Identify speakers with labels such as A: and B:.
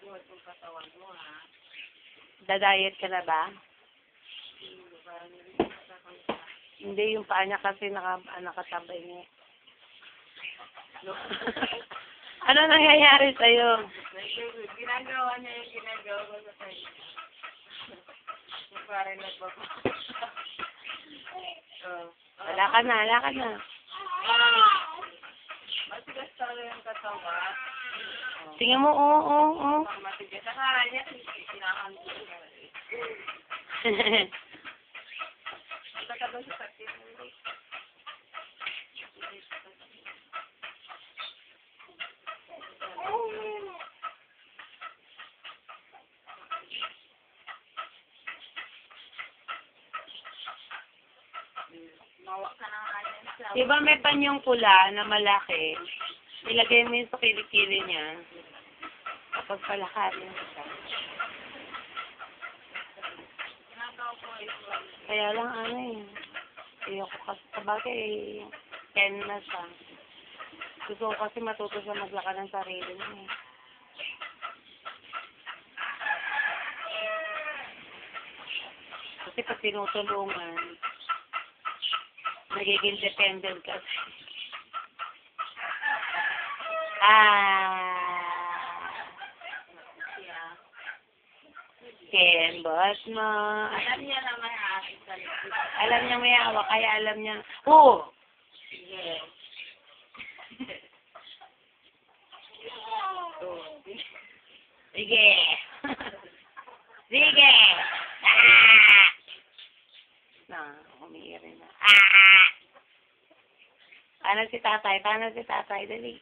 A: Buhat yung katawan mo, ha?
B: Da-diet ka na ba?
A: Parang nilipit.
B: Hindi, yung paa niya kasi nakatabay niya.
A: No.
B: Ano nangyayari sa'yo?
A: Ginagawa niya yung ginagawa ko sa kanya. Yung parang nagbaba.
B: Wala ka na.
A: Matigas talaga yung katawan.
B: Tingnan mo, oo.
A: Matigas. Akala niya, kinakanto niya. Ang tagal sa sakit.
B: Diba may panyong pula na malaki? Ilagay mo yun sa kilikili niya. Kapag palakarin siya. Kaya lang ayoko kasi sabagay, 10 na siya. Gusto ko kasi matuto siya maglakad ng sarili niya. Kasi pag tinutulungan, nagiging dependent kasi. Kembot mo.
A: Alam niya na may aking salita.
B: Alam niya may awa, kaya alam niya. Oo!
A: Sige.
B: Sige! Sige! Umiirin na. Paano si tatay? Dali.